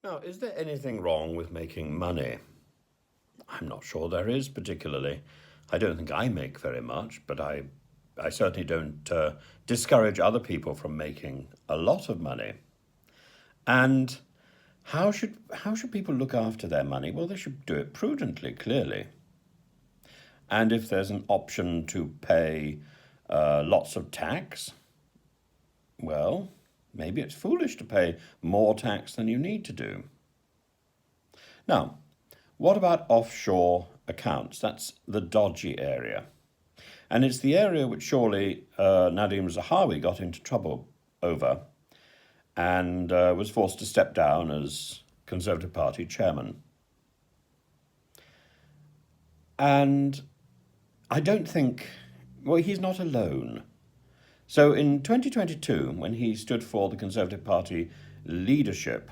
Now, is there anything wrong with making money? I'm not sure there is particularly. I don't think I make very much, but I certainly don't discourage other people from making a lot of money. And how should people look after their money? Well, they should do it prudently, clearly. And if there's an option to pay lots of tax, well, maybe it's foolish to pay more tax than you need to do. Now, what about offshore accounts? That's the dodgy area. And it's the area which surely Nadim Zahawi got into trouble over and was forced to step down as Conservative Party chairman. And I don't think, well, he's not alone. So in 2022, when he stood for the Conservative Party leadership,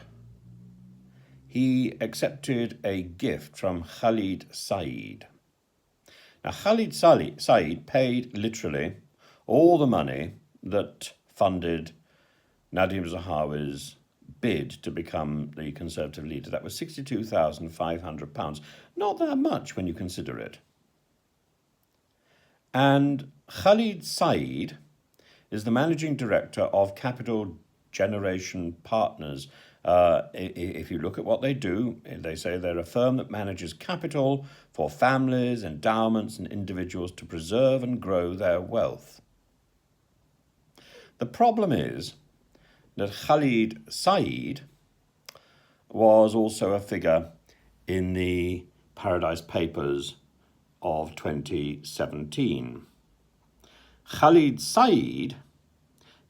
he accepted a gift from Khalid Said. Now, Khalid Said paid literally all the money that funded Nadim Zahawi's bid to become the Conservative leader. That was £62,500. Not that much when you consider it. And Khalid Said is the managing director of Capital Generation Partners. If you look at what they do, they say they're a firm that manages capital for families, endowments, and individuals to preserve and grow their wealth. The problem is that Khalid Said was also a figure in the Paradise Papers of 2017. Khalid Said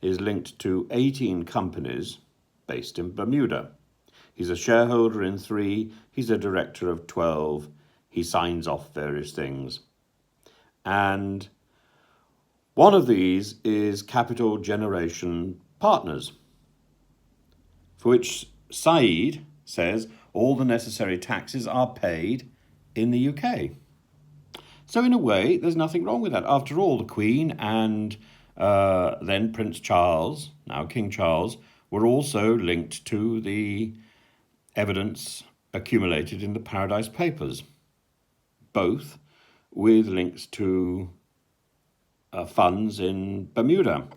is linked to 18 companies based in Bermuda. He's a shareholder in 3, he's a director of 12, he signs off various things. And one of these is Capital Generation Partners, for which Said says all the necessary taxes are paid in the UK. So in a way, there's nothing wrong with that. After all, the Queen and then Prince Charles, now King Charles, were also linked to the evidence accumulated in the Paradise Papers, both with links to funds in Bermuda.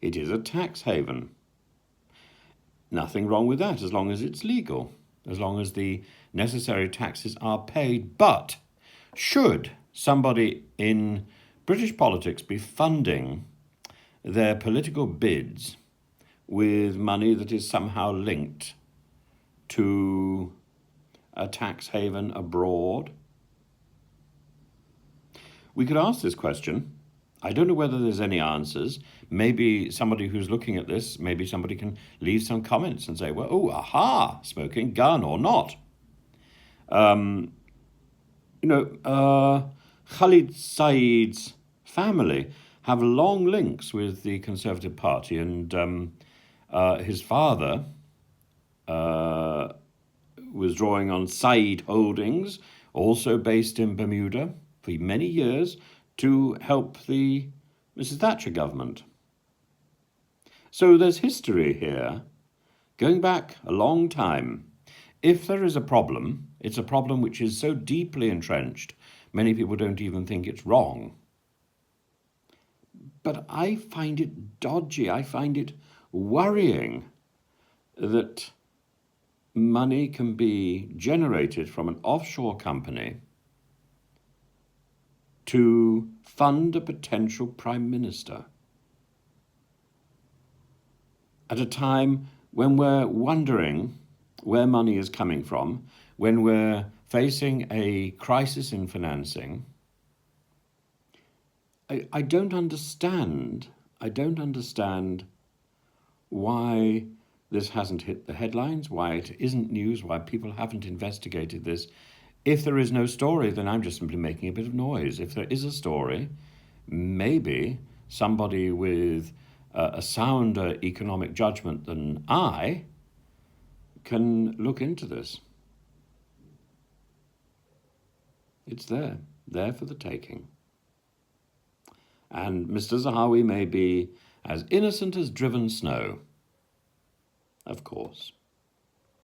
It is a tax haven. Nothing wrong with that as long as it's legal, as long as the necessary taxes are paid. But should somebody in British politics be funding their political bids with money that is somehow linked to a tax haven abroad? We could ask this question. I don't know whether there's any answers. Maybe somebody who's looking at this, maybe somebody can leave some comments and say, well, oh, aha, smoking gun or not. Khalid Said's family have long links with the Conservative Party, and his father was drawing on Said Holdings, also based in Bermuda, for many years to help the Mrs. Thatcher government. So there's history here, going back a long time. If there is a problem, it's a problem which is so deeply entrenched, many people don't even think it's wrong. But I find it dodgy, I find it worrying that money can be generated from an offshore company to fund a potential prime minister at a time when we're wondering where money is coming from, when we're facing a crisis in financing. I don't understand why this hasn't hit the headlines, why it isn't news, why people haven't investigated this. If there is no story, then I'm just simply making a bit of noise. If there is a story, maybe somebody with a sounder economic judgment than I can look into this. It's there for the taking. And Mr. Zahawi may be as innocent as driven snow, of course.